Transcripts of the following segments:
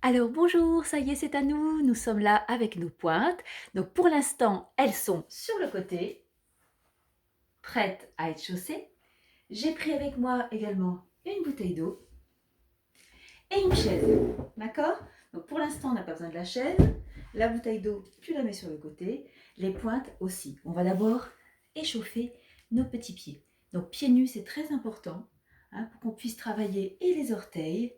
Alors bonjour, ça y est, c'est à nous. Nous sommes là avec nos pointes. Donc pour l'instant, elles sont sur le côté, prêtes à être chaussées. J'ai pris avec moi également une bouteille d'eau et une chaise. D'accord? Donc pour l'instant, on n'a pas besoin de la chaise. La bouteille d'eau, tu la mets sur le côté. Les pointes aussi. On va d'abord échauffer nos petits pieds. Donc pieds nus, c'est très important pour qu'on puisse travailler et les orteils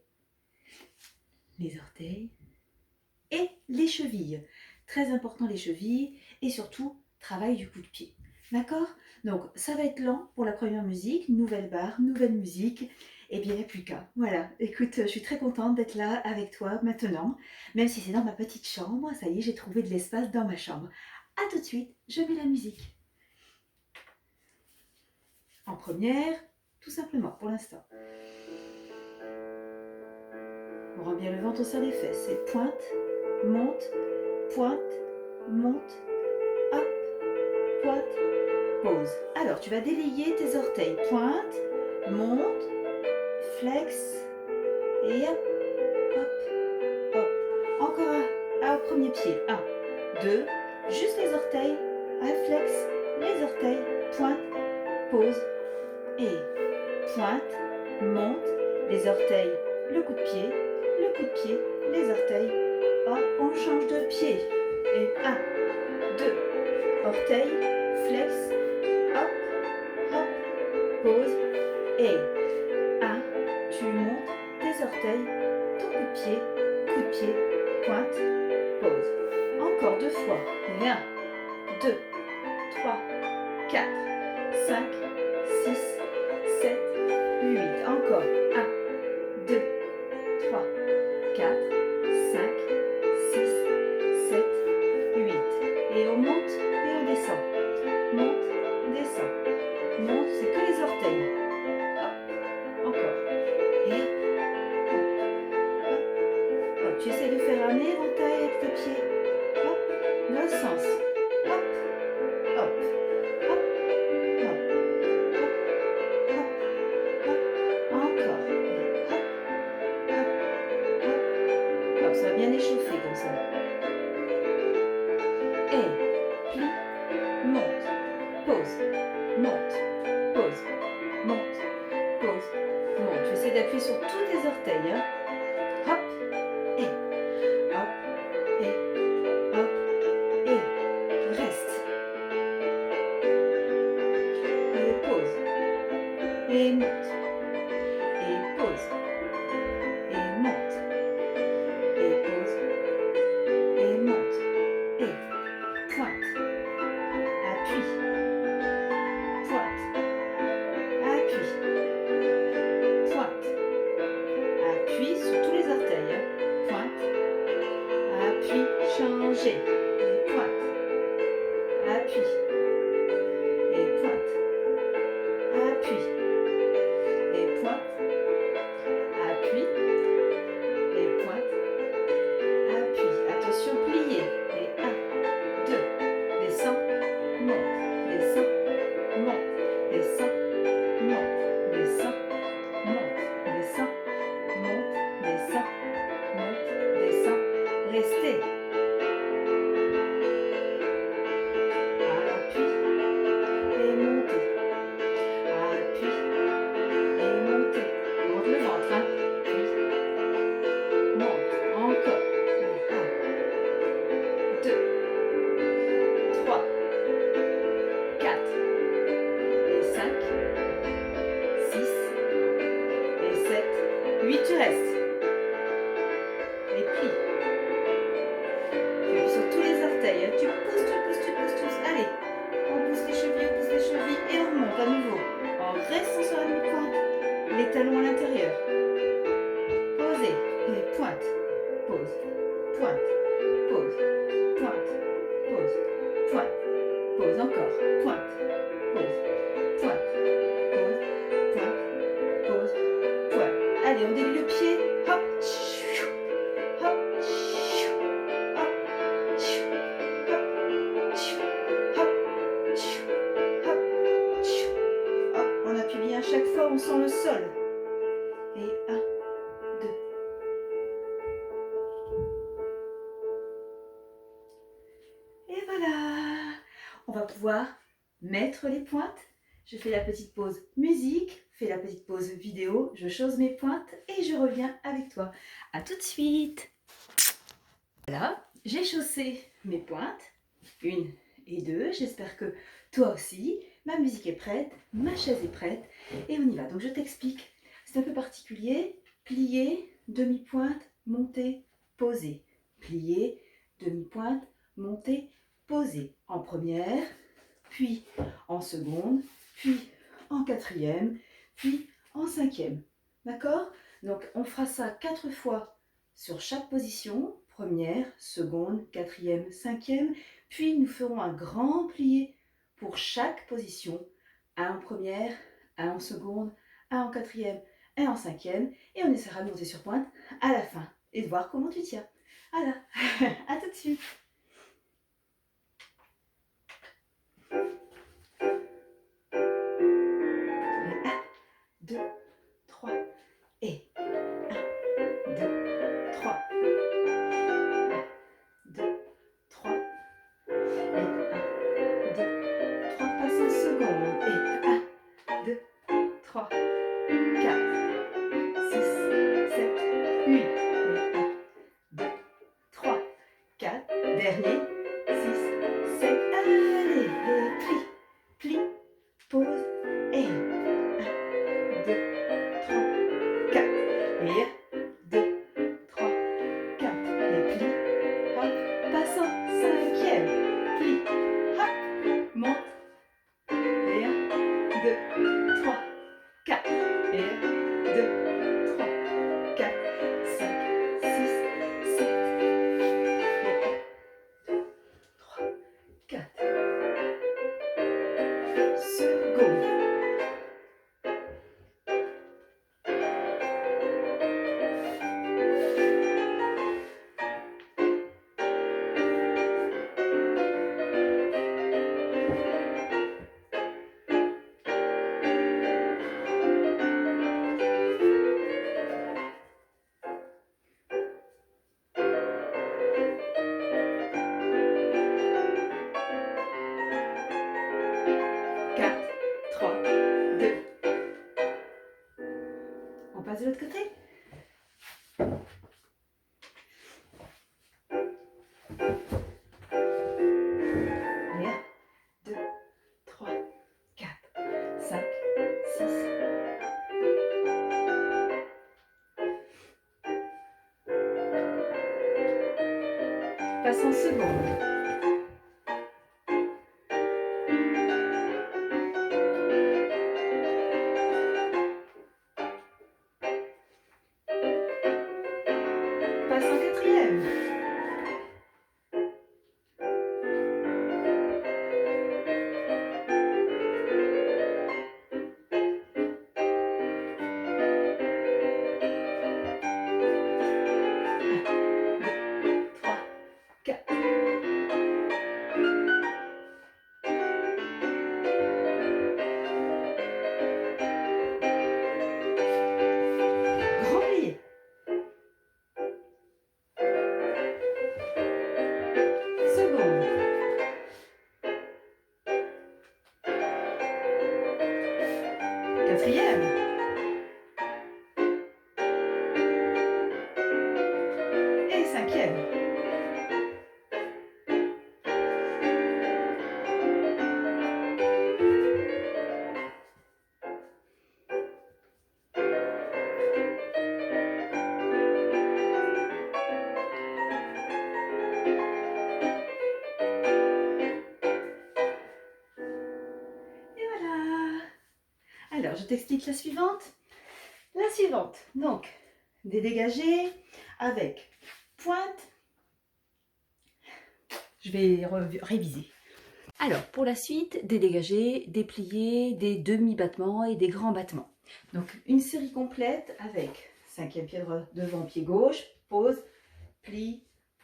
et les chevilles. Très important les chevilles et surtout travail du coup de pied. D'accord? Donc ça va être lent pour la première musique, nouvelle barre, nouvelle musique. Et bien il n'y a plus qu'à. Voilà, écoute, je suis très contente d'être là avec toi maintenant, même si c'est dans ma petite chambre. Ça y est, j'ai trouvé de l'espace dans ma chambre. A tout de suite, je mets la musique. En première, tout simplement pour l'instant. On rend bien le ventre sur les fesses. Et pointe, monte, pointe, monte, hop, pointe, pause. Alors, tu vas délier tes orteils. Pointe, monte, flex, et hop, hop, hop. Encore au premier pied. Un, deux, juste les orteils. Flex, les orteils. Pointe, pause, et pointe, monte, les orteils, le coup de pied, les orteils. Hop, on change de pied. Et un, deux, orteils, flex, hop, hop, pause, et un, tu montes tes orteils, ton coup de pied, pointe, pause. Encore deux fois. Et un, deux, trois, quatre, cinq, six, sept, huit. Encore. Un, deux, trois, quatre, cinq, six, sept, huit. Et on monte et on descend. Monte, descend. Monte, c'est que les orteils. Hop, encore. Et hop, hop, hop. Tu essaies de faire un éventail avec tes pieds. Hop, dans le sens. Hop, hop, hop, hop, hop, hop, hop. Encore. Et hop, hop, hop, hop. Ça va bien échauffer comme ça. Et plie, monte, pause, monte, pause, monte, pause, monte. Tu essaies d'appuyer sur tous tes orteils. Hein. Hop, et hop, et hop, et reste. Et pause, et monte, et pause, et monte, et pause, et monte, et pointe, appuie, pointe, appuie, pointe, appuie sur tous les orteils. Hein. Pointe, appuie, changer, et pointe, appuie, et pointe, appuie, et pointe, appuie, et pointe, appuie. Attention, plier. Et un, deux, descend, monte, descend, monte, descend, monte, descend, monte, descend, monte, descend, monte, descend. Restez. Appuie et montez. Appuie et montez. Monte le ventre. Hein. Puis, monte. Encore. Et un, deux, trois, quatre, et cinq, six, et sept, huit. Tu restes. Et plie. Tu appuies sur tous les orteils. Hein. Tu pousses, tu pousses, tu pousses, tu pousses. Allez. On pousse les chevilles, et on remonte à nouveau. En restant sur la même pointe. Les talons à l'intérieur. Posez. Et pointe. Pause. Pointe. Pause. Pointe. Pause. Pointe. Pause encore. Pointe. Pause. Pointe. Pause. Pointe. Pause. Pointe. Allez, on délie le pied. Hop. Hop. Hop. Hop. Hop. Hop. On appuie bien à chaque fois, on sent le sol. Et un, deux, va pouvoir mettre les pointes. Je fais la petite pause musique, fais la petite pause vidéo, je chausse mes pointes et je reviens avec toi. À tout de suite. Voilà, j'ai chaussé mes pointes, 1 et 2. J'espère que toi aussi. Ma musique est prête, ma chaise est prête et on y va. Donc je t'explique. C'est un peu particulier. Plier, demi-pointe, monter, poser. Plier, demi-pointe, monter, poser. En première, puis en seconde, puis en quatrième, puis en cinquième. D'accord? Donc on fera ça 4 fois sur chaque position. Première, seconde, quatrième, cinquième. Puis nous ferons un grand plié pour chaque position. Un en première, un en seconde, un en quatrième, un en cinquième. Et on essaiera de monter sur pointe à la fin et de voir comment tu tiens. Voilà, à tout de suite. 2, 3 et 1, 2, 3. 1, 2, 3 et 1, 2, 3. Passe en seconde et 1, 2, 3, 4, 6, 7, 8 et 1, 2, 3, 4. Dernier, 6, 7. Allez, et plie, pause et 2, 3, 4. Et 2, 3, 4. Et plie. Hop, passe en cinquième. Plie. Hop, monte. Et 1, 2, 3, 4. Et 1, 2, 3, 4, 5, 6, 7. Et 1, 2, 3, 4. Seconde. On passe de l'autre côté. Et 1, 2, 3, 4, 5, 6. Passe en seconde. Passe en quatrième. Quatrième. Et cinquième. Et voilà. Alors, je t'explique la suivante. La suivante, donc, des dégagés avec pointe. Je vais réviser. Alors, pour la suite, des dégagés, des pliés, des demi-battements et des grands battements. Donc, une série complète avec 5e pied devant, pied gauche, pause, plie,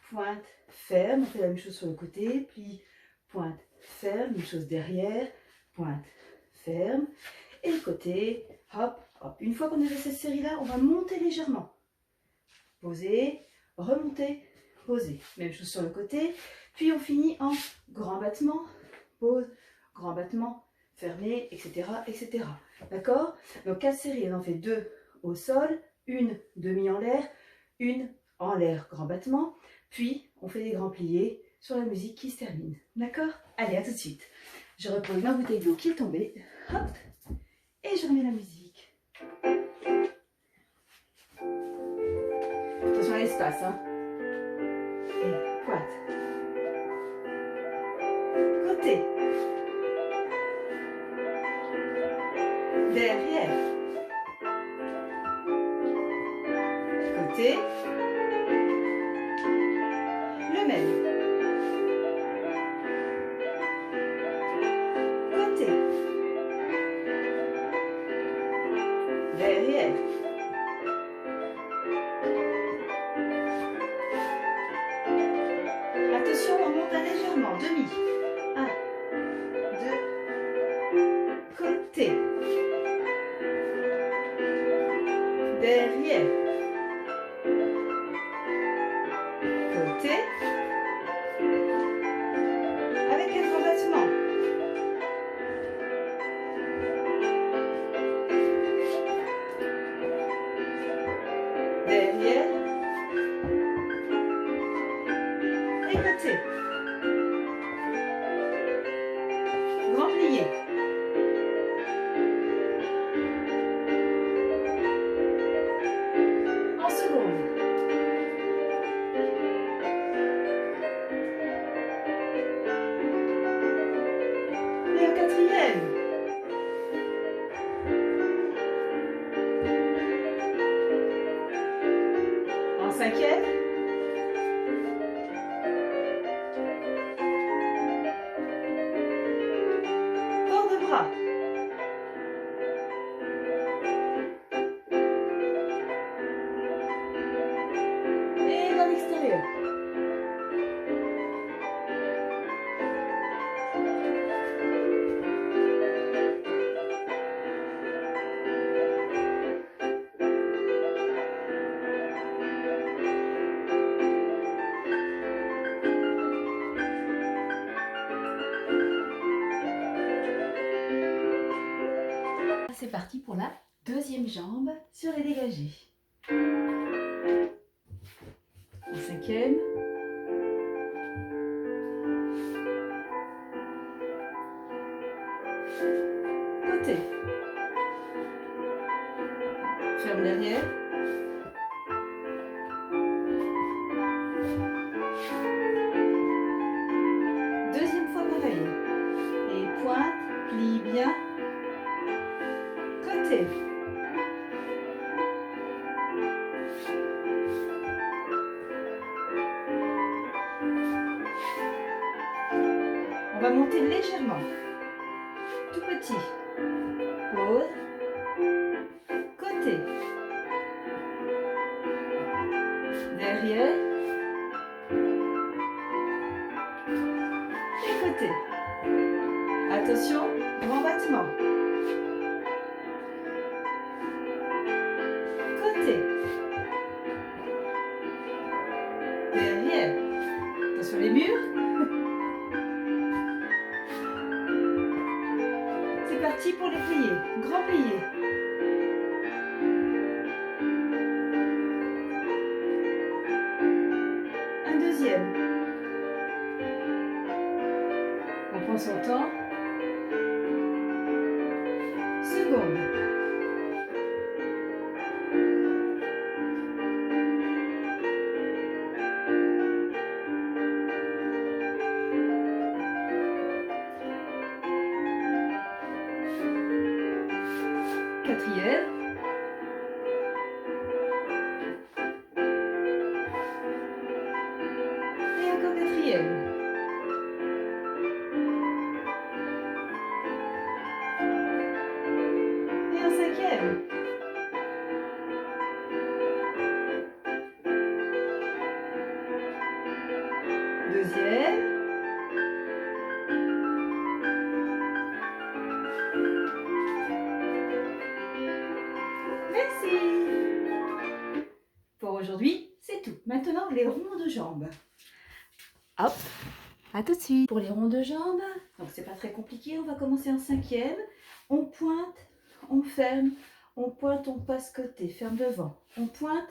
pointe, ferme. On fait la même chose sur le côté, plie, pointe, ferme. Même chose derrière, pointe, ferme. Et le côté, hop, hop. Une fois qu'on a fait cette série-là, on va monter légèrement. Poser, remonter, poser. Même chose sur le côté. Puis on finit en grand battement, pause, grand battement, fermé, etc. etc. D'accord? Donc 4 séries, on en fait 2 au sol, une demi en l'air, grand battement, puis on fait des grands pliés sur la musique qui se termine. D'accord? Allez, à tout de suite. Je repose ma bouteille d'eau qui est tombée, hop, et je remets la musique. Attention à l'espace, hein. Et pointe. Côté. Derrière. Côté. Le même. Côté. Derrière. Attention, on monte légèrement. Demi. 1, 2. Côté. Derrière. Côté. Avec un grand battement. Derrière. Et côté. Grand plié. En seconde. Et en quatrième. En cinquième. Port de bras. Et dans l'extérieur. C'est parti pour la deuxième jambe sur les dégagés. En cinquième. Côté. Ferme derrière. Deuxième fois pareil. Et pointe, plie bien. Côté. On va monter légèrement. Tout petit. Pause. Côté. Derrière. Et côté. Attention, grand battement. Côté. Derrière. Attention les murs. C'est parti pour les pliés. Grand plié. Un deuxième. On prend son temps. Seconde. Quatrième. Et encore quatrième. Et un cinquième. Deuxième. Merci. Pour aujourd'hui, c'est tout. Maintenant, les ronds de jambes. Hop. À tout de suite. Pour les ronds de jambes, donc c'est pas très compliqué, on va commencer en 5e. On pointe, on ferme, on pointe, on passe côté, ferme devant. On pointe,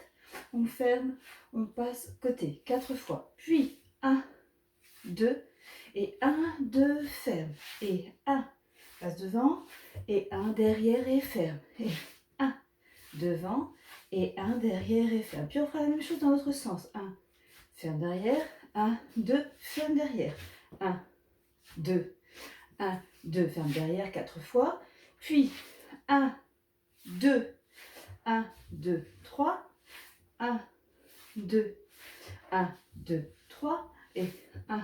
on ferme, on passe côté, 4 fois. Puis 1, 2, et 1, 2, ferme. Et 1, passe devant, et 1 derrière et ferme. Et 1, devant, et 1 derrière et ferme. Puis on fera la même chose dans l'autre sens. 1, ferme derrière, 1, 2, ferme derrière. 1, 2, 1, 2, ferme derrière 4 fois. Puis 1, 2, 1, 2, 3. 1, 2, 1, 2, 3. Et 1,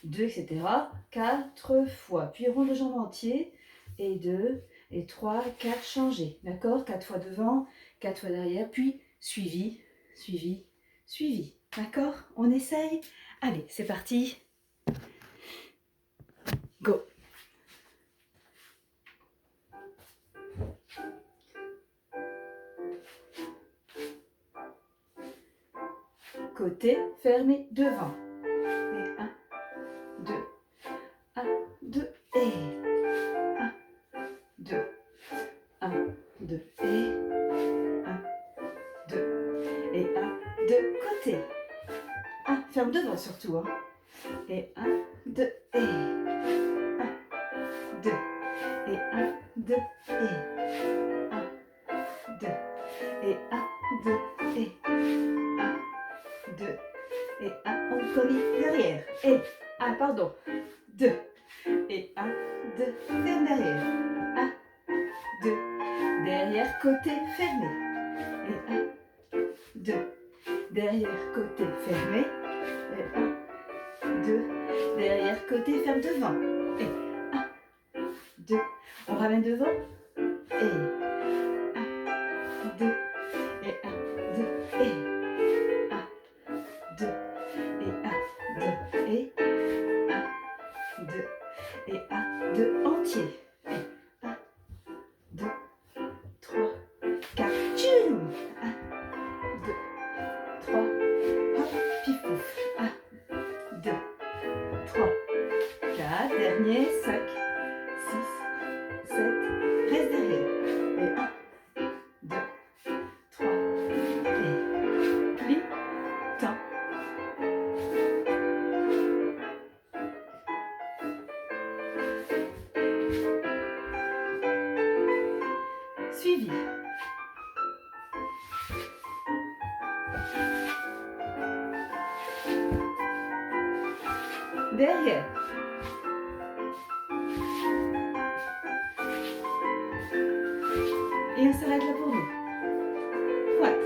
2, etc. 4 fois. Puis rond de jambe entier. Et 2, et 3, 4, changez. D'accord? 4 fois devant, 4 fois derrière. Puis suivi, suivi, suivi. D'accord? On essaye? Allez, c'est parti. Go! Côté fermé devant. Et 1, 2, 1, 2, et 1, 2, 1, 2, et 1, 2, et 1, 2, côté. 1, ferme devant surtout. Hein. Et 1, 2, et 1, 2, et 1, 2, et 1, 2, et 1, 2, et 1, 2, et 1, on colle derrière. Et 1, pardon, 2, et 1, 2, ferme derrière. 1, 2, derrière, côté fermé. Et 1, 2, derrière, côté fermé. Et 1, 2, derrière, côté ferme devant. Et 1, 2, on ramène devant. Et 1, 2, et 1, 2, et 1, 2, et 1, 2, et 1, 2, et 1, 2, entier. Et 1, 2, 3, 4, tchoum. 1, 2, 3, hop, pif pouf. 1, 2, 3, 4, dernier, 5, 6, 7, reste derrière. Et 1, 2, 3, et plie, tends. Suivi. Derrière. Et on s'arrête là pour nous. Pointe.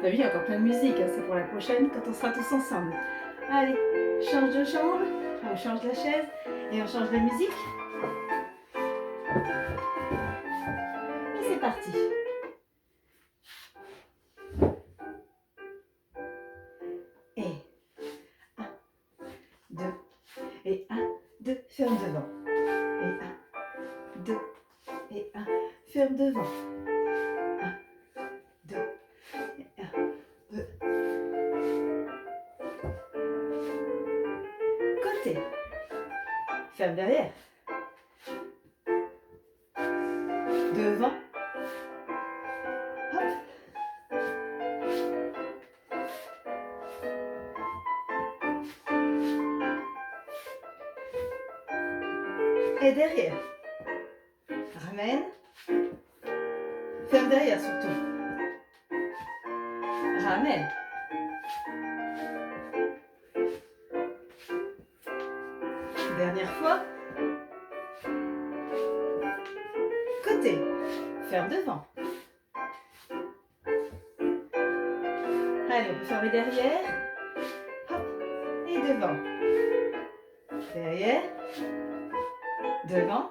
T'as vu, il y a encore plein de musique, hein, c'est pour la prochaine quand on sera tous ensemble. Allez, change de jambe, on change la chaise et on change de musique. Et c'est parti. Et 1, 2, et 1, 2, ferme devant. Et 1, 2, et 1, ferme devant. 1, 2, et 1, 2. Côté. Ferme derrière. Devant. Hop. Et derrière. Ramène. Ferme derrière surtout. Ramène. Dernière fois. Côté. Ferme devant. Allez, on peut fermer derrière. Hop. Et devant. Derrière. Devant.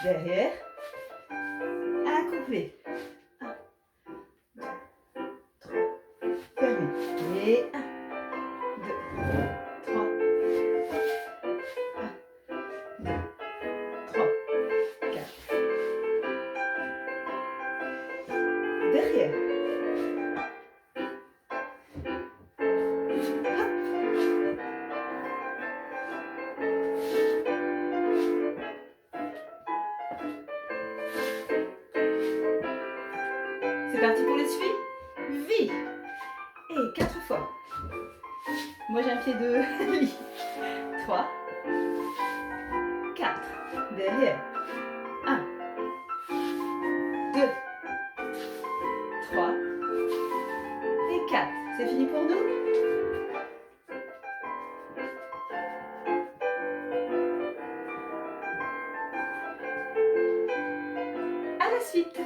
Derrière. Accouplé. 1, 2, 3. Fermé. Et 1, 2, 3. 1, 2, 3, 4. Derrière. suivi. Et 4 fois. Moi j'ai un pied de lit. 3, 4. Derrière. 1, 2, 3 et 4. C'est fini pour nous? À la suite.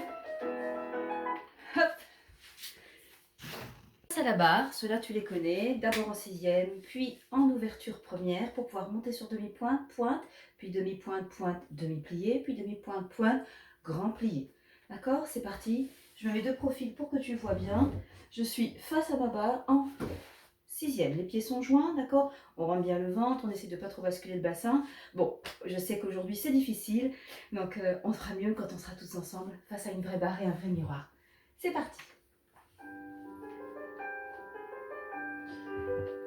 Hop. À la barre, ceux-là tu les connais, d'abord en sixième, puis en ouverture première pour pouvoir monter sur demi-pointe, pointe, puis demi-pointe, pointe, demi-plié, puis demi-pointe, pointe, grand plié. D'accord? C'est parti. Je me mets de profil pour que tu vois bien. Je suis face à ma barre en sixième. Les pieds sont joints, d'accord? On rentre bien le ventre, on essaie de ne pas trop basculer le bassin. Bon, je sais qu'aujourd'hui c'est difficile, donc on fera mieux quand on sera tous ensemble face à une vraie barre et un vrai miroir. C'est parti.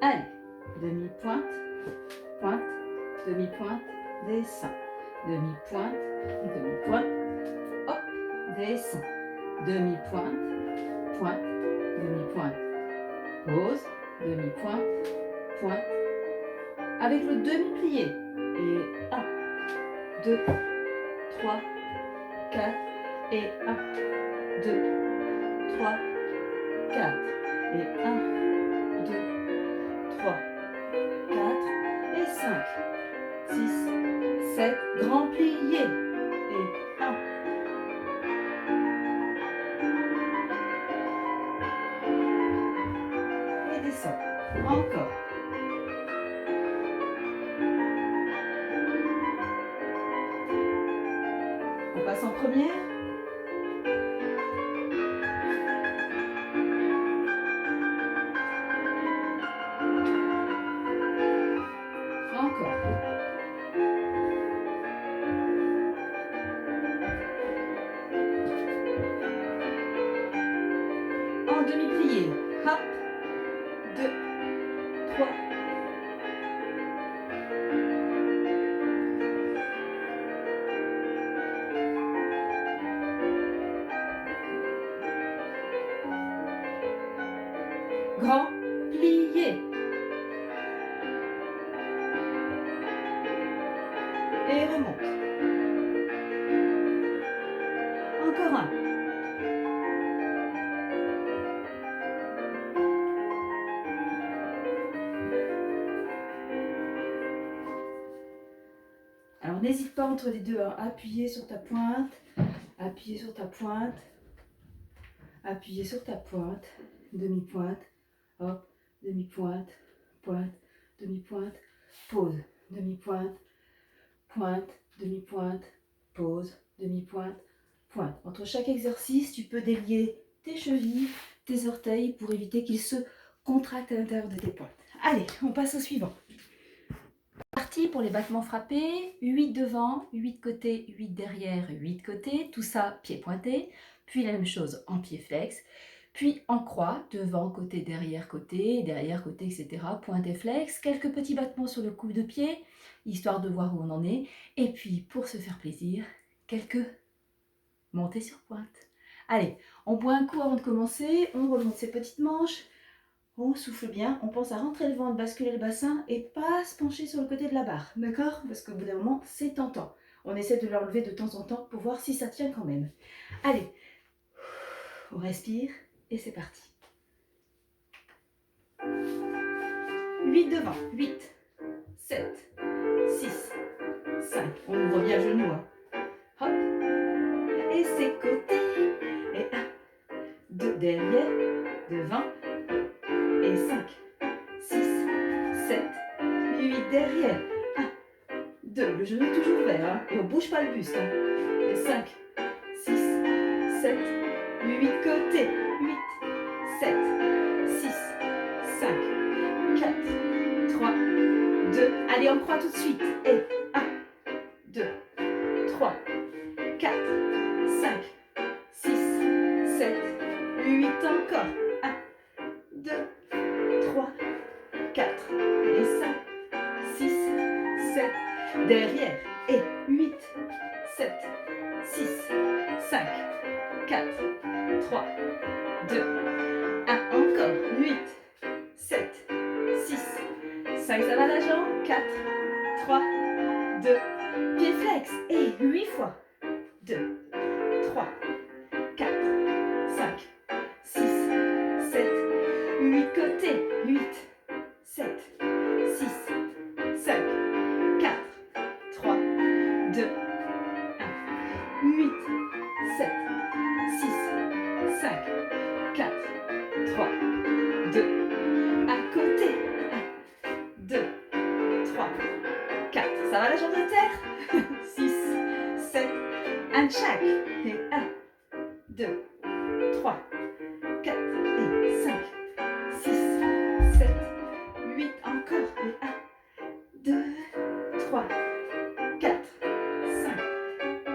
Allez, demi-pointe, pointe, demi-pointe, descend, demi-pointe, demi-pointe, hop, descend, demi-pointe, pointe, demi-pointe, pause, demi-pointe, pointe, avec le demi-plié, et 1, 2, 3, 4, et 1, 2, 3, 4, et 1, 2, 3, 4 et 5, 6, 7, grand plié et 1, et descend, encore. On passe en première. Encore. En demi-plié. Hop. 2, 3. Grand plié. Et remonte. Encore un. Alors n'hésite pas entre les deux à appuyer sur ta pointe, appuyer sur ta pointe, appuyer sur ta pointe, demi-pointe, hop, demi-pointe, pointe, demi-pointe, pause, demi-pointe, pointe, demi-pointe, pause, demi-pointe, pointe. Entre chaque exercice, tu peux délier tes chevilles, tes orteils pour éviter qu'ils se contractent à l'intérieur de tes pointes. Allez, on passe au suivant. Parti pour les battements frappés, 8 devant, 8 côté, 8 derrière, 8 côté, tout ça pied pointé, puis la même chose en pied flex, puis en croix, devant, côté, derrière, côté, etc. Pointé flex, quelques petits battements sur le coude de pied, histoire de voir où on en est, et puis pour se faire plaisir, quelques montées sur pointe. Allez, on boit un coup avant de commencer, on remonte ses petites manches, on souffle bien, on pense à rentrer le ventre, basculer le bassin et pas se pencher sur le côté de la barre, d'accord? Parce qu'au bout d'un moment, c'est tentant. On essaie de l'enlever de temps en temps pour voir si ça tient quand même. Allez, on respire et c'est parti. 8 devant, 8, 7, 6, 5. On ouvre bien le genou. Hein. Hop. Et c'est côté. Et 1, 2 derrière, devant. Et 5, 6, 7, 8 derrière. 1, 2, le genou est toujours ouvert. Hein. Et on ne bouge pas le buste. Hein. Et 5, 6, 7, 8 côté. 8, 7, 6, 5, 4, 3, 2. Allez, on croit tout de suite. Et 1, 2, 3, 4, 5, 6, 7, 8 encore. 1, 2, 3, 4 et 5, 6, 7. Derrière. Et 8, 7, 6, 5, 4, 3, 2, 5, ça va la jambe. 4, 3, 2, pied flex. Et 8 fois. 2, 3, 4, 5, 6, 7, 8 côtés. 8, 7, 6, 5, 4, 3, 2, 1. 8, 7, 6, 5, 4, 3, 2. À côté. 1, 2, 3, 4. Ça va la jambe de terre. 6, 7, un chaque. Et 1, 2, 3, 4 et 5, 6, 7, 8. Encore. Et 1, 2, 3, 4, 5,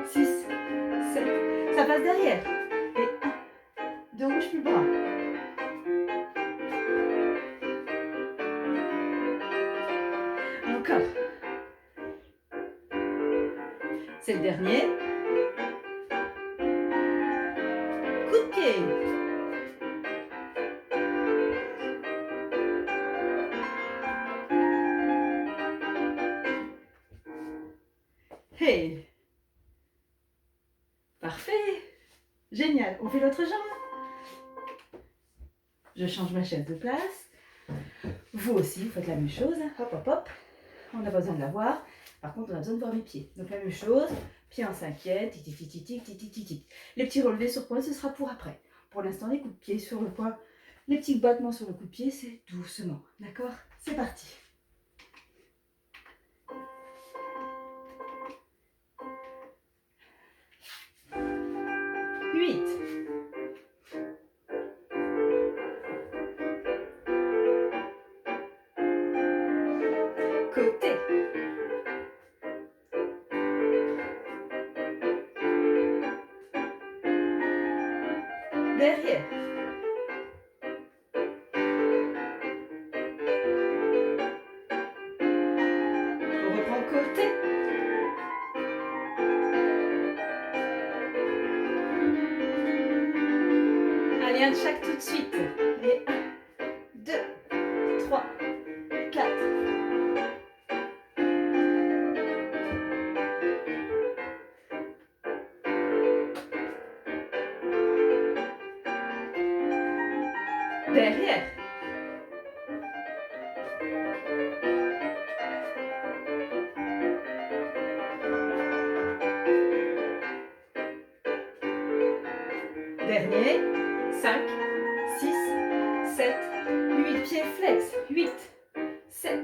6, 7. Ça passe derrière. Et 1, 2, bouge plus le bras. Encore. C'est le dernier. Coup de pied. Hey. Parfait. Génial. On fait l'autre jambe. Je change ma chaise de place. Vous aussi, vous faites la même chose. Hop, hop, hop. On n'a pas besoin de la voir. Par contre, on a besoin de voir mes pieds. Donc la même chose. Pied en cinquième. Tic, tic, tic, tic, tic, tic, tic, tic. Les petits relevés sur poing, ce sera pour après. Pour l'instant, les coups de pied sur le poing. Les petits battements sur le coup de pied, c'est doucement. D'accord? C'est parti. Huit. Côté. Derrière. On reprend côté. Allez, un de chaque tout de suite. Et 1, 2, 3, 4. Derrière. Dernier. 5, 6, 7, 8. Pieds flex. 8, 7,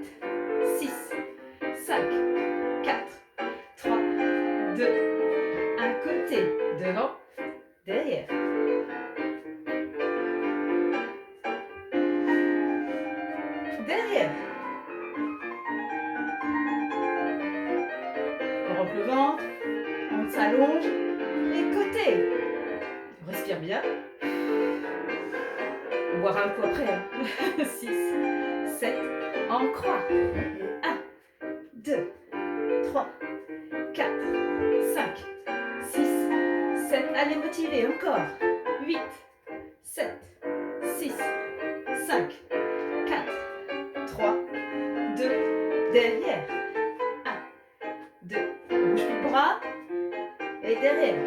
6, 5, 4, 3, 2. Un côté. Devant. Derrière. Derrière. On rentre le ventre. On s'allonge. Et côté. On respire bien. On boira un coup après. 6, 7. En croix. Et 1, 2, 3, 4, 5, 6, 7. Allez, motivez. Encore. 8, 7, 6, 5, 4, 3, 2. Derrière. 1, 2. On bouge plus le bras. Et derrière.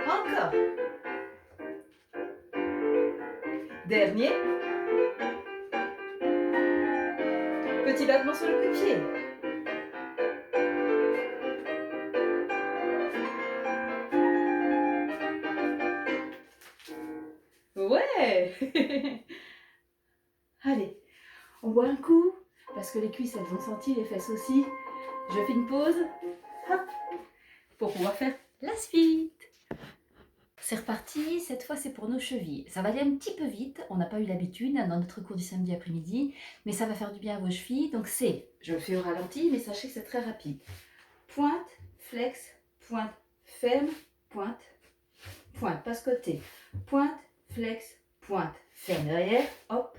Encore. Dernier. Petit battement sur le coup de pied. Ouais. Allez, on boit un coup, parce que les cuisses, elles ont senti, les fesses aussi. Je fais une pause, hop, pour pouvoir faire la suite. C'est reparti, cette fois c'est pour nos chevilles. Ça va aller un petit peu vite, on n'a pas eu l'habitude dans notre cours du samedi après-midi, mais ça va faire du bien à vos chevilles. Donc c'est, je le fais au ralenti, mais sachez que c'est très rapide. Pointe, flex, pointe, ferme, pointe, pointe, passe-côté. Pointe, flex, pointe, ferme derrière, hop,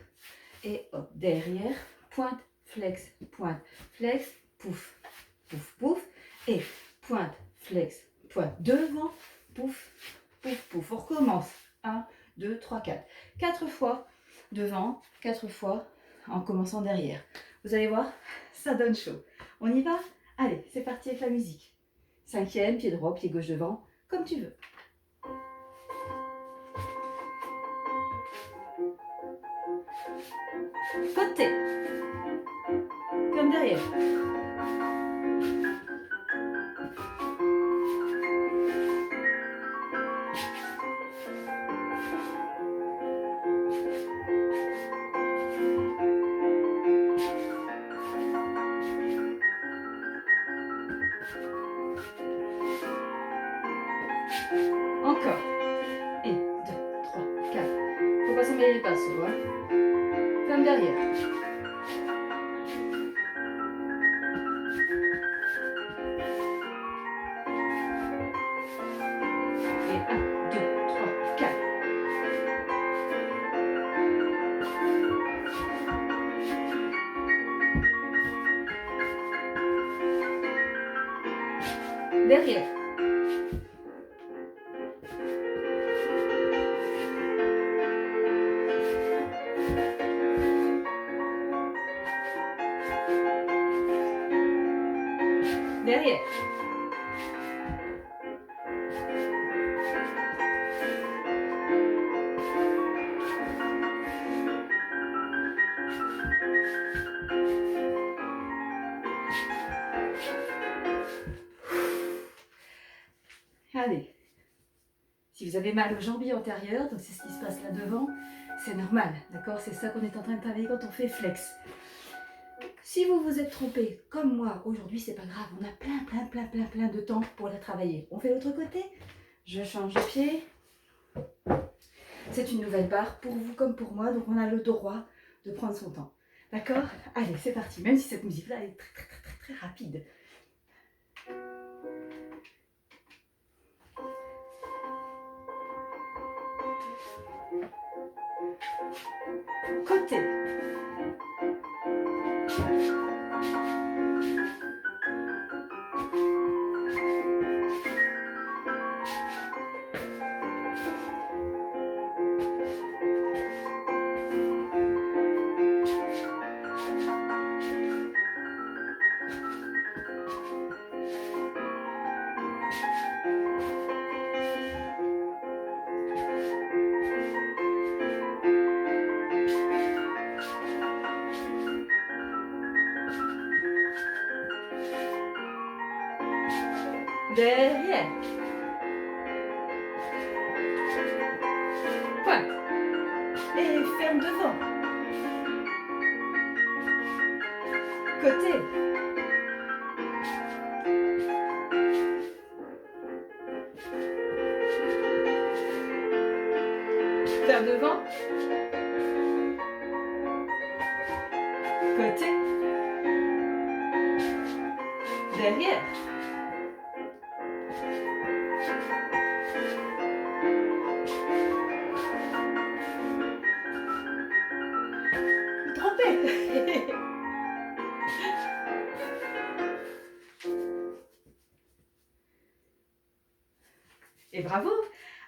et hop, derrière, pointe, flex, pouf, pouf, pouf, et pointe, flex, pointe, devant, pouf, pouf, pouf. On recommence. 1, 2, 3, 4. 4 fois. devant, 4 fois, en commençant derrière. Vous allez voir, ça donne chaud. On y va? Allez, c'est parti avec la musique. 5e, pied droit, pied gauche devant, comme tu veux. Côté. Comme derrière. Encore. 1, 2, 3, 4. Faut pas s'emmêler les pinceaux, hein. Comme derrière. Et 1, 2, 3, 4. Derrière. Derrière. Allez. Si vous avez mal aux jambiers antérieurs, donc c'est ce qui se passe là devant, c'est normal, d'accord? C'est ça qu'on est en train de travailler quand on fait flex. Si vous vous êtes trompé, comme moi, aujourd'hui, c'est pas grave. On a plein de temps pour la travailler. On fait l'autre côté. Je change de pied. C'est une nouvelle barre pour vous comme pour moi, donc on a le droit de prendre son temps. D'accord? Allez, c'est parti. Même si cette musique-là est très rapide. Côté. Derrière. Voilà. Et ferme devant. Côté. Ferme devant. Côté. Derrière. Trompé. Et bravo.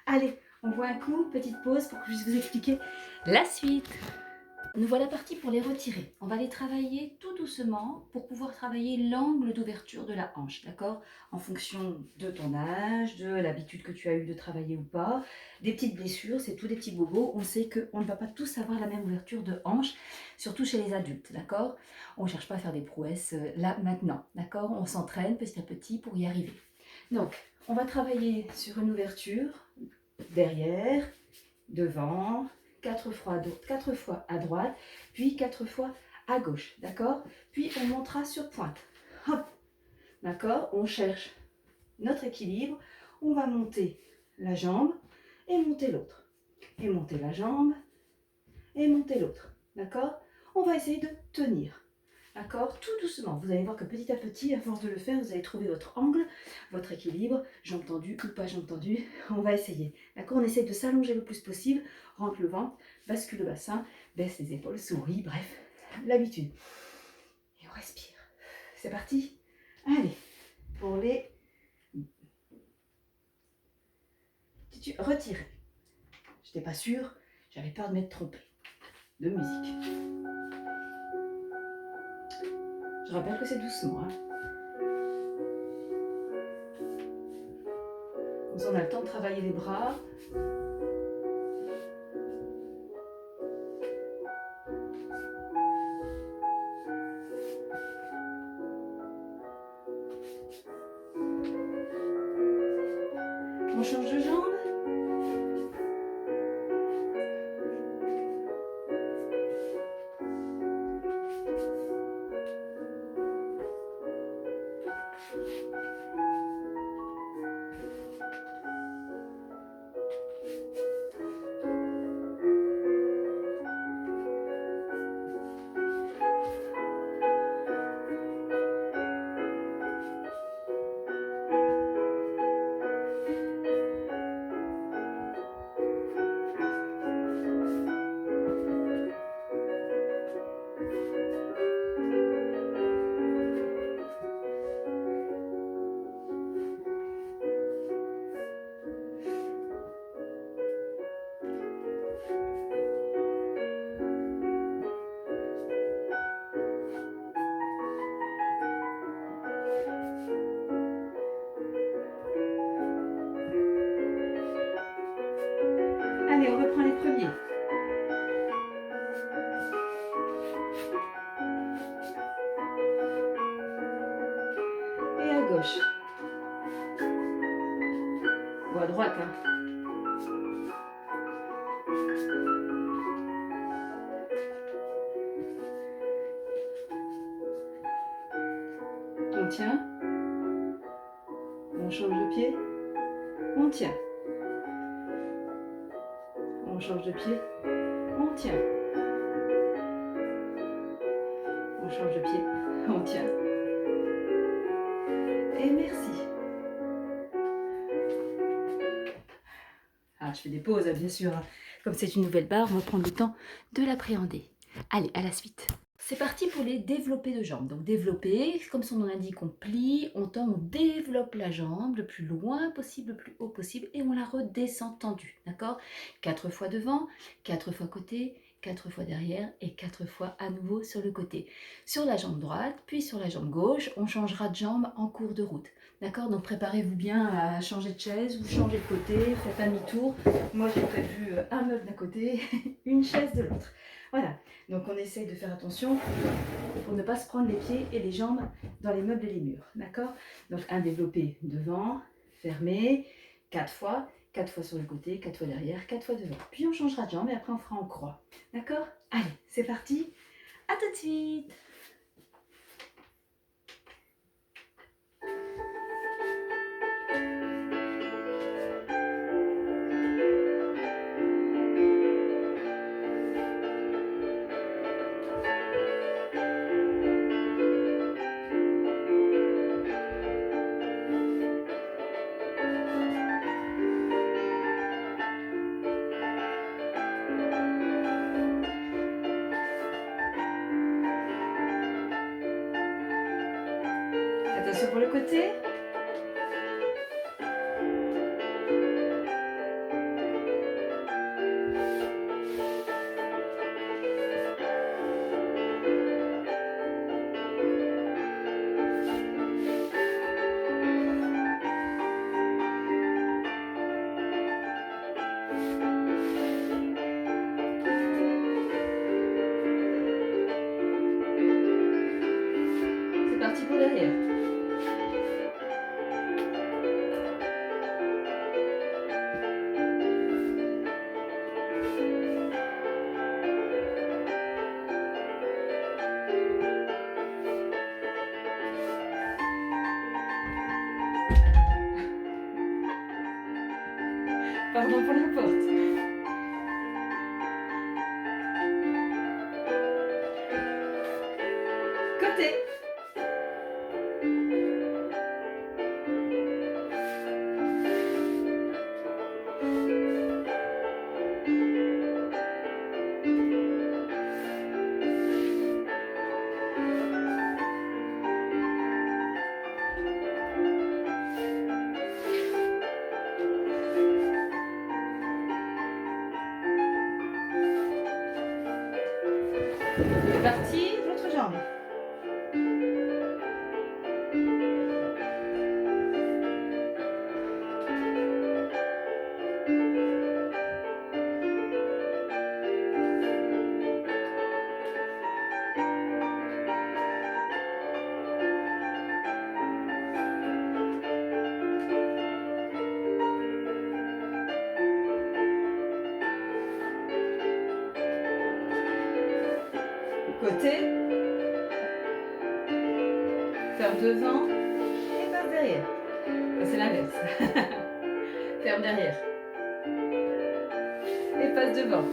Allez, on voit un coup, petite pause pour que je puisse vous expliquer la suite. Nous voilà partis pour les retirer. On va les travailler tout doucement pour pouvoir travailler l'angle d'ouverture de la hanche, d'accord? En fonction de ton âge, de l'habitude que tu as eu de travailler ou pas, des petites blessures, c'est tout des petits bobos. On sait qu'on ne va pas tous avoir la même ouverture de hanche, surtout chez les adultes, d'accord? On ne cherche pas à faire des prouesses là, maintenant, d'accord? On s'entraîne petit à petit pour y arriver. Donc, on va travailler sur une ouverture derrière, devant, 4 fois à droite, puis 4 fois à gauche, d'accord? Puis on montera sur pointe. Hop, d'accord? On cherche notre équilibre. On va monter la jambe et monter l'autre. Et monter la jambe et monter l'autre, d'accord? On va essayer de tenir. D'accord? Tout doucement. Vous allez voir que petit à petit, à force de le faire, vous allez trouver votre angle, votre équilibre, jambe tendue ou pas jambe tendue. On va essayer. D'accord? On essaie de s'allonger le plus possible, rentre le ventre, bascule le bassin, baisse les épaules, souris, bref, l'habitude. Et on respire. C'est parti? Allez, pour les... Retirer. Je n'étais pas sûre, j'avais peur de m'être trompée. de musique. Je rappelle que c'est doucement. Hein. Comme ça, on a le temps de travailler les bras. On change de jambe. Allez, on reprend les premiers. Et à gauche. Ou à droite. Hein. On tient. On change de pied. On tient. On change de pied. On tient. On change de pied. On tient. Et merci. Ah, je fais des pauses, bien sûr. Comme c'est une nouvelle barre, on va prendre le temps de l'appréhender. Allez, à la suite. C'est parti pour les développés de jambes. Donc développer, comme son nom l'indique, on plie, on tend, on développe la jambe le plus loin possible, le plus haut possible et on la redescend tendue. D'accord? 4 fois devant, 4 fois côté, 4 fois derrière et 4 fois à nouveau sur le côté. Sur la jambe droite, puis sur la jambe gauche, on changera de jambe en cours de route. D'accord? Donc préparez-vous bien à changer de chaise, vous changez de côté, faites un demi-tour. Moi j'ai prévu un meuble d'un côté, une chaise de l'autre. Voilà, donc on essaye de faire attention pour ne pas se prendre les pieds et les jambes dans les meubles et les murs. D'accord? Donc un développé devant, fermé, 4 fois sur le côté, 4 fois derrière, 4 fois devant. Puis on changera de jambe et après on fera en croix. D'accord? Allez, c'est parti, à tout de suite! Attention pour le côté. C'est parti pour derrière. C'est parti, l'autre jambe. Côté, ferme devant et passe derrière. C'est l'inverse. Ferme derrière et passe devant.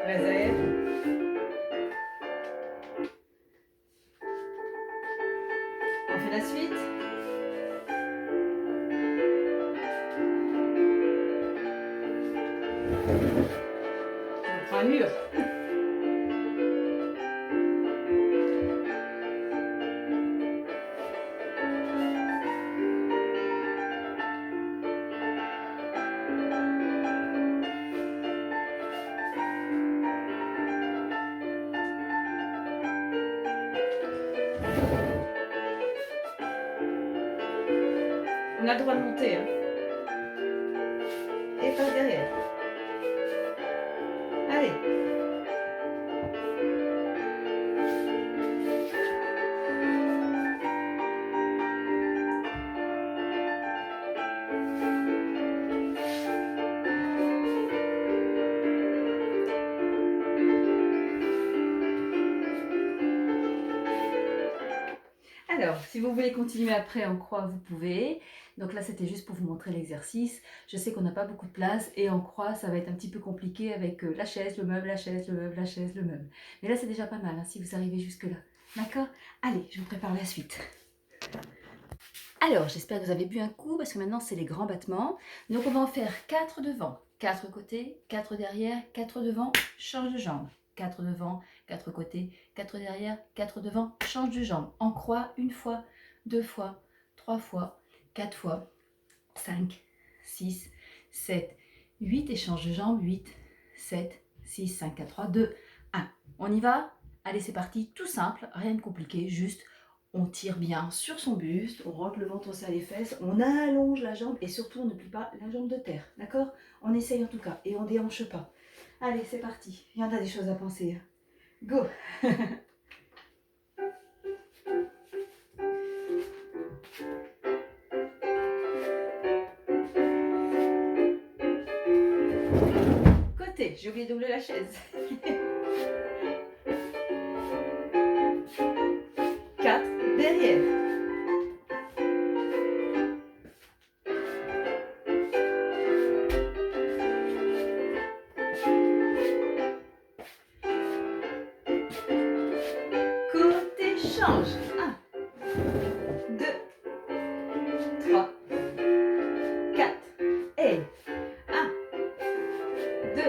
Reste derrière. On fait la suite. On prend un mur. On a le droit de monter. Hein. Et passe derrière. Allez. Alors, si vous voulez continuer après en croix, vous pouvez. Donc là, c'était juste pour vous montrer l'exercice. Je sais qu'on n'a pas beaucoup de place et en croix, ça va être un petit peu compliqué avec la chaise, le meuble, la chaise, le meuble, la chaise, le meuble. Mais là, c'est déjà pas mal hein, si vous arrivez jusque-là. D'accord? Allez, je vous prépare la suite. Alors, j'espère que vous avez bu un coup parce que maintenant, c'est les grands battements. Donc, on va en faire 4 devant, 4 côtés, 4 derrière, 4 devant, change de jambe. 4 devant, 4 côtés, 4 derrière, 4 devant, change de jambe. En croix, 1 fois, 2 fois, 3 fois, 4 fois, 5, 6, 7, 8 et change de jambe. 8, 7, 6, 5, 4, 3, 2, 1. On y va? Allez, c'est parti. Tout simple, rien de compliqué, juste on tire bien sur son buste, on rentre le ventre au sein des fesses, on allonge la jambe et surtout on ne plie pas la jambe de terre. D'accord? On essaye en tout cas et on ne déhanche pas. Allez, c'est parti. Il y en a des choses à penser. Go. Côté, j'ai oublié de doubler la chaise. 4 derrière. Côté change. 1, 2, 3, 4 et 1, 2,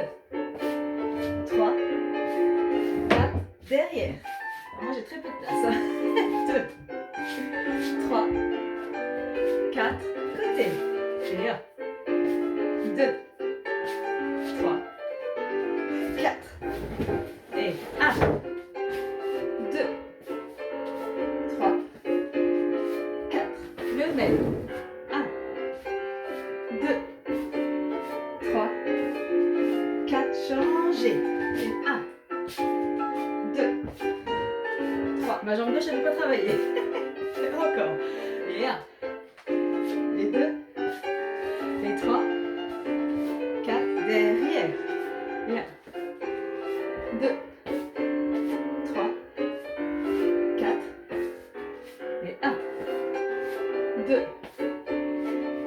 3, 4 derrière. Alors moi j'ai très peu de place. 2, 3, 4 côté. Et 1, 2, 3, 4 et 1, 2, 3, 4. Le même. 1, 2, 3, 4. Changez. Et 1, 2, 3. Ma jambe gauche, elle ne peut pas travailler. Encore. Et 1, et 2, et 3, 4. Derrière. Et 1, 2, 3, 4. Et 1, 2,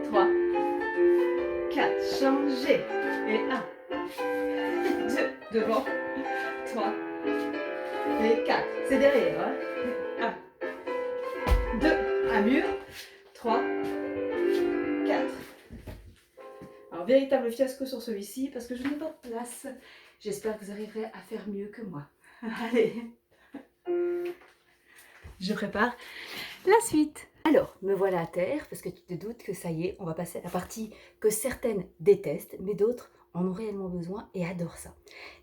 3, 4. Changez. Et 1, 2, devant, 3 et 4. C'est derrière. Hein? 1, 2, un mur, 3, 4. Alors, véritable fiasco sur celui-ci parce que je n'ai pas de place. J'espère que vous arriverez à faire mieux que moi. Allez. je prépare la suite. Alors, me voilà à terre, parce que tu te doutes que ça y est, on va passer à la partie que certaines détestent, mais d'autres en ont réellement besoin et adorent ça.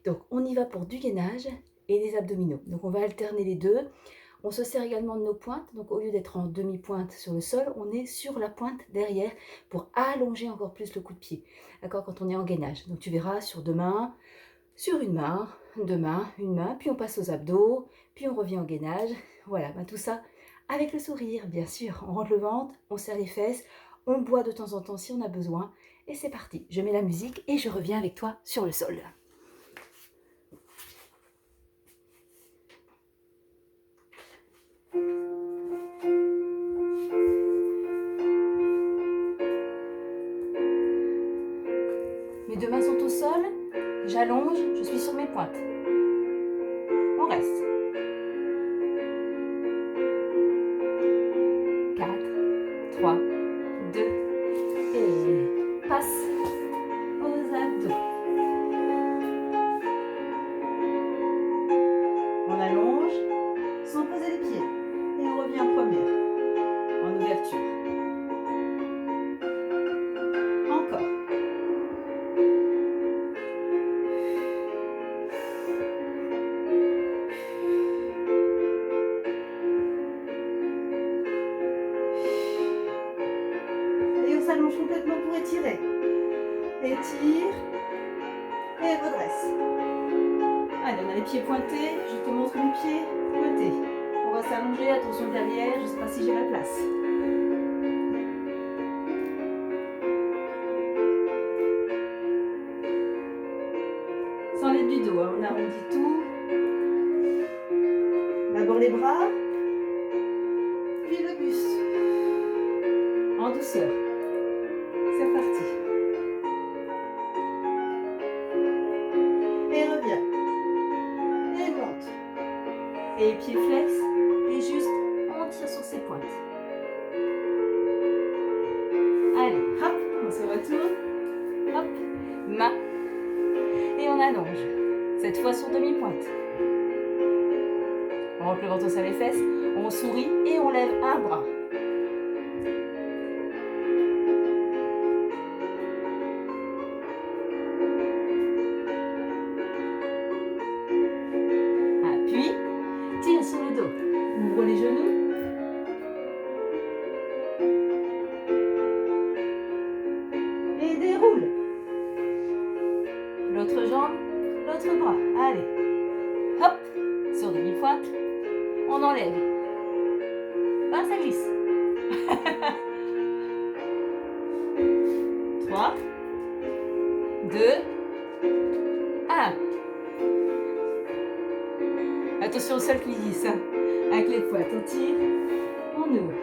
Donc, on y va pour du gainage et des abdominaux. Donc, on va alterner les deux. On se sert également de nos pointes. Donc, au lieu d'être en demi-pointe sur le sol, on est sur la pointe derrière pour allonger encore plus le coup de pied. D'accord, quand on est en gainage. Donc, tu verras sur deux mains, sur une main, deux mains, une main, puis on passe aux abdos, puis on revient en gainage. Voilà, tout ça avec le sourire, bien sûr. On rentre le ventre, on serre les fesses, on boit de temps en temps si on a besoin. Et c'est parti. Je mets la musique et je reviens avec toi sur le sol. Mes deux mains sont au sol, j'allonge, je suis sur mes pointes. On reste. 4, 3, 2, et passe aux abdos. On allonge sans poser les pieds et on revient en première, en ouverture. Encore. Et on s'allonge complètement pour étirer. Étire et redresse. Allez, on a les pieds pointés. Je te montre mes pieds pointés. On va s'allonger, attention derrière, je ne sais pas si j'ai la place. Sans l'aide du dos, hein. On arrondit tout. D'abord les bras, puis le buste. En douceur. C'est parti. Et reviens. Et monte. Et pieds flex. Et juste, on tire sur ses pointes. Allez, hop, on se retourne. Hop, main. Et on allonge. Cette fois sur demi-pointe. On rentre le ventre sur les fesses. On sourit et on lève un bras. Appuie. Tire sur le dos. Ouvre les genoux. Et déroule. L'autre jambe, l'autre bras. Allez. Hop. Sur demi-pointe. On enlève. Ah, ça glisse. 3, 2, 1. Attention au sol qui glisse. Avec les pointes, on tire, on ouvre.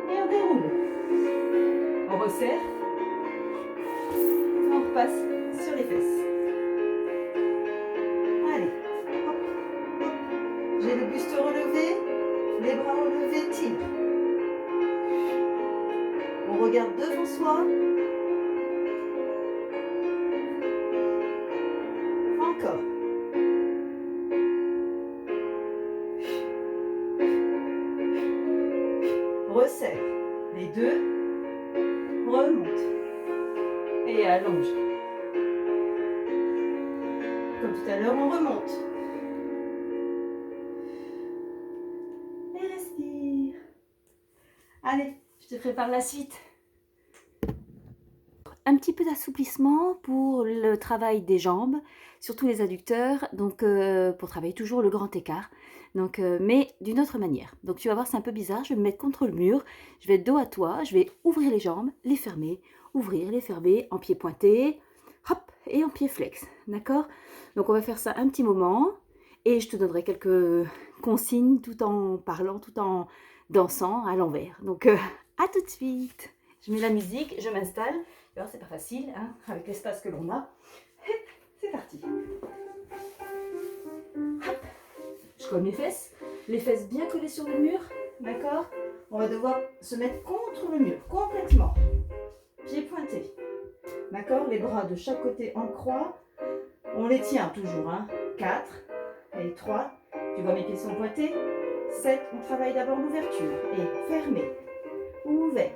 Et on déroule. On resserre. On repasse sur les fesses. Allez, hop, hop. J'ai le buste relevé, les bras relevés, tire. On regarde devant soi. Encore. Resserre. Les deux. Remonte. Et allonge. Comme tout à l'heure, on remonte. Et respire. Allez, je te prépare la suite. Un petit peu d'assouplissement pour le travail des jambes, surtout les adducteurs, donc pour travailler toujours le grand écart, donc, mais d'une autre manière. Donc tu vas voir, c'est un peu bizarre, je vais me mettre contre le mur, je vais être dos à toi, je vais ouvrir les jambes, les fermer, ouvrir, les fermer, en pied pointé, hop, et en pied flex, d'accord? Donc on va faire ça un petit moment, et je te donnerai quelques consignes tout en parlant, tout en dansant à l'envers. Donc à tout de suite. Je mets la musique, je m'installe. C'est pas facile, hein, avec l'espace que l'on a. C'est parti. Hop. Je colle mes fesses. Les fesses bien collées sur le mur. D'accord? On va devoir se mettre contre le mur, complètement. Pieds pointés. D'accord? Les bras de chaque côté en croix. On les tient toujours, hein. 4, et 3, tu vois mes pieds sont pointés. 7, on travaille d'abord l'ouverture. Et fermé, ouvert,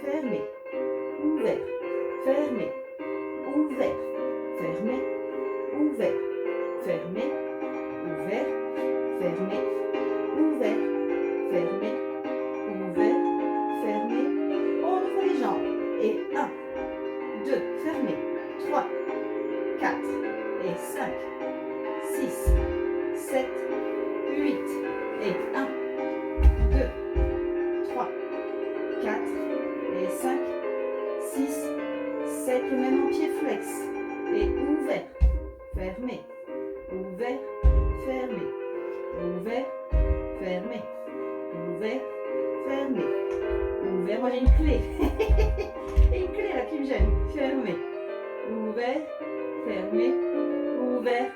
fermé, ouvert, fermé, ouvert, fermé, ouvert, fermé, ouvert, fermé, ouvert, fermé, ouvert, fermé. On ouvre les jambes. Et 1, 2, fermé, 3, 4, et 5, 6, 7, 8, et 1, 2, 3, 4, et 5, 6, 7, le même en pied flex, et ouvert, fermé, ouvert, fermé, ouvert, fermé, ouvert, fermé, ouvert. Moi j'ai une clé, et une clé là qui me gêne, fermé, ouvert, fermé, ouvert,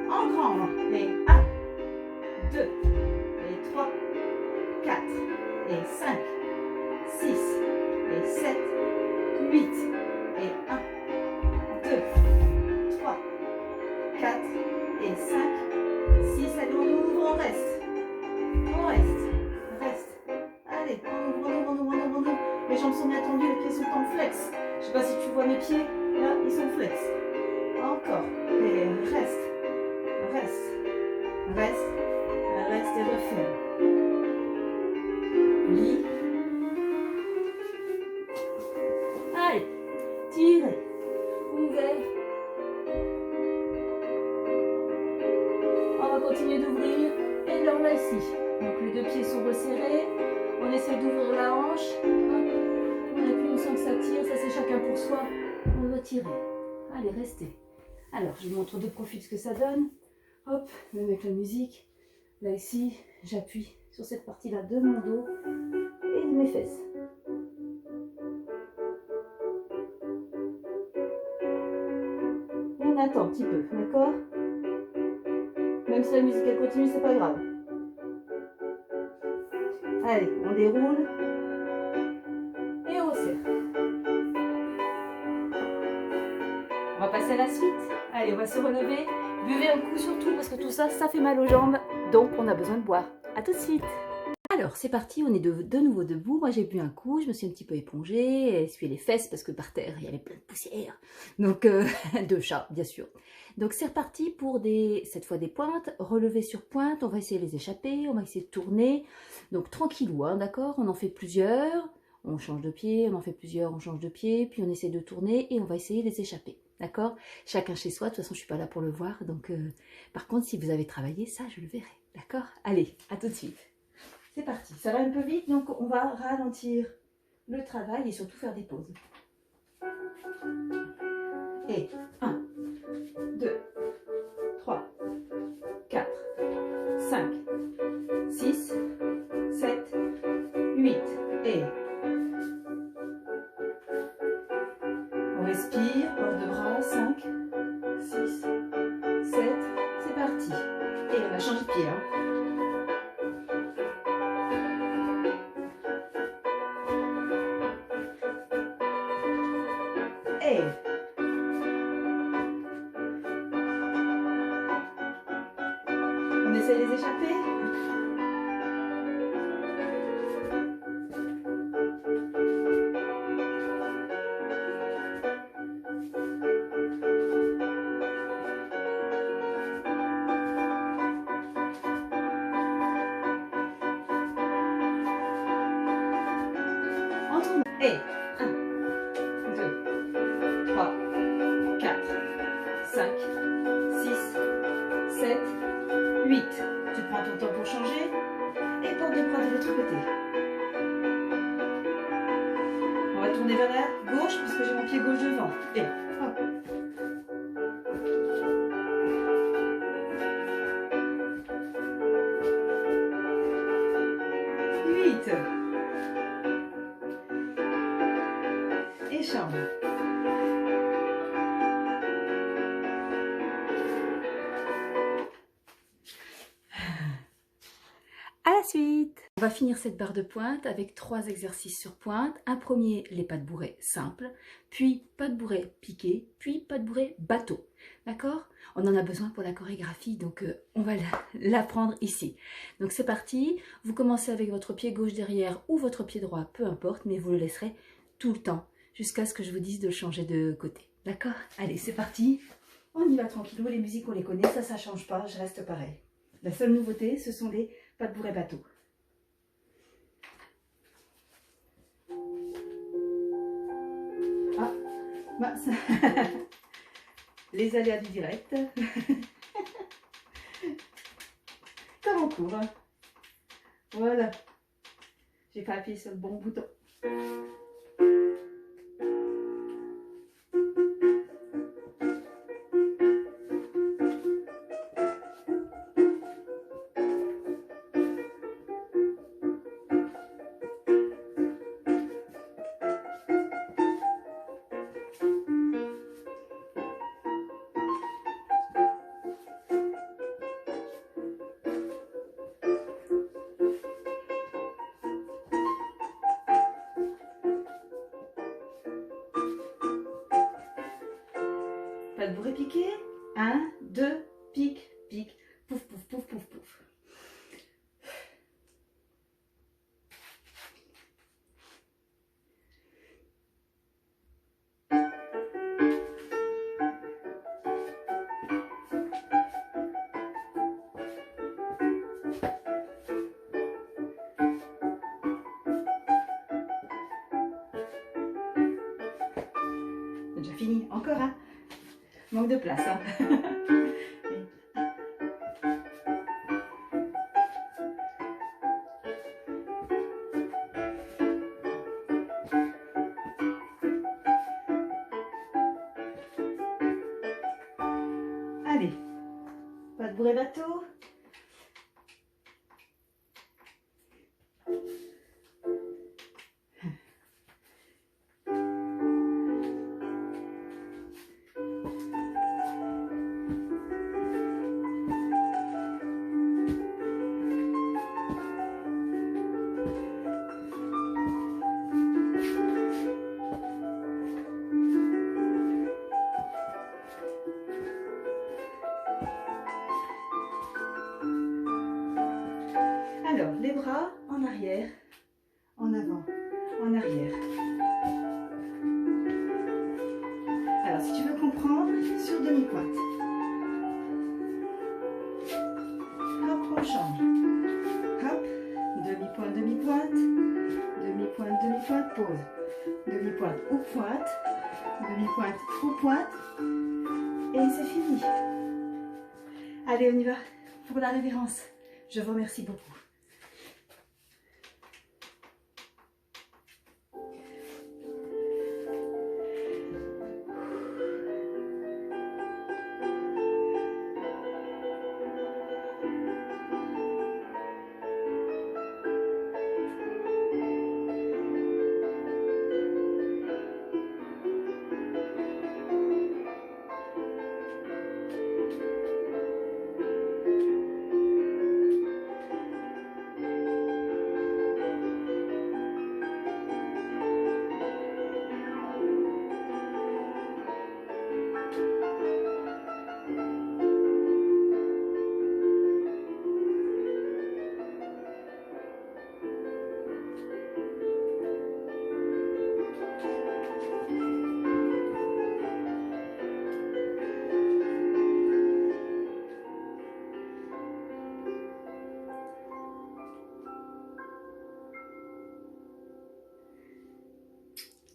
en grand, et 1, 2, et 3, 4, et 5, 6, et 7, 8, et 1, 2, 3, 4, et 5, 6, allez on ouvre, on reste, reste, allez, on ouvre, les jambes sont bien tendues, les pieds sont en flex, je sais pas si tu vois mes pieds, là ils sont flex, encore, et reste, et referme, lis, allez, tirez, ouvert, on va continuer d'ouvrir, et alors là ici, donc les deux pieds sont resserrés, on essaie d'ouvrir la hanche, hop, on appuie, on sent que ça tire, ça c'est chacun pour soi, on va tirer, allez restez. Alors je vous montre de profil ce que ça donne, hop, même avec la musique, là ici, j'appuie sur cette partie-là de mon dos et de mes fesses. Et on attend un petit peu, d'accord? Même si la musique elle continue, c'est pas grave. Allez, on déroule et on resserre. On va passer à la suite. Allez, on va se relever. Buvez un coup surtout parce que tout ça, ça fait mal aux jambes. Donc, on a besoin de boire. À tout de suite. Alors, c'est parti. On est de nouveau debout. Moi, j'ai bu un coup. Je me suis un petit peu épongée, essuyé les fesses parce que par terre, il y avait plein de poussière. Donc, de chat, bien sûr. Donc, c'est reparti pour cette fois des pointes. Relevé sur pointe. On va essayer de les échapper. On va essayer de tourner. Donc, tranquillou, hein, d'accord? On en fait plusieurs. On change de pied. On en fait plusieurs. On change de pied. Puis, on essaie de tourner et on va essayer de les échapper. D'accord? Chacun chez soi, de toute façon je ne suis pas là pour le voir, donc par contre si vous avez travaillé, ça je le verrai, d'accord? Allez, à tout de suite. C'est parti, ça va un peu vite, donc on va ralentir le travail et surtout faire des pauses. Et 1, 2, 3, 4, 5, 6, 7, 8, et on respire, hors de bras, 5, 6, 7, c'est parti. Et on va changer de pied. Hein. Et on essaie de les échapper. Et 1, 2, 3, 4, 5, 6, 7, 8. Tu prends ton temps pour changer et porte de bras de l'autre côté. On va tourner vers la gauche puisque j'ai mon pied gauche devant. Et hop. Et change. À la suite. On va finir cette barre de pointe avec 3 exercices sur pointe. Un premier, les pas de bourrée simples, puis pas de bourrée piqué, puis pas de bourrée bateau. D'accord? On en a besoin pour la chorégraphie, donc on va l'apprendre ici. Donc c'est parti. Vous commencez avec votre pied gauche derrière ou votre pied droit, peu importe, mais vous le laisserez tout le temps jusqu'à ce que je vous dise de le changer de côté. D'accord? Allez, c'est parti. On y va tranquillou, les musiques on les connaît, ça change pas, je reste pareil. La seule nouveauté, ce sont les pas de bourrée bateau. Ah, bah, ça... les aléas du direct. Comme en cours. Voilà. J'ai pas appuyé sur le bon bouton. Pas de bourrée piqué. 1, 2, pique, pique. Pouf, pouf, pouf, pouf, pouf. C'est déjà fini. Encore un. Manque de place. Hein. Allez. Pas de bourrée bateau. Alors, les bras en arrière, en avant, en arrière. Alors, si tu veux comprendre, sur demi-pointe. Hop, on change. Hop, demi-pointe, demi-pointe, demi-pointe, demi-pointe, pause. Demi-pointe ou pointe, demi-pointe ou pointe, et c'est fini. Allez, on y va pour la révérence. Je vous remercie beaucoup.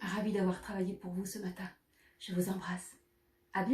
Ravie d'avoir travaillé pour vous ce matin. Je vous embrasse. À bientôt.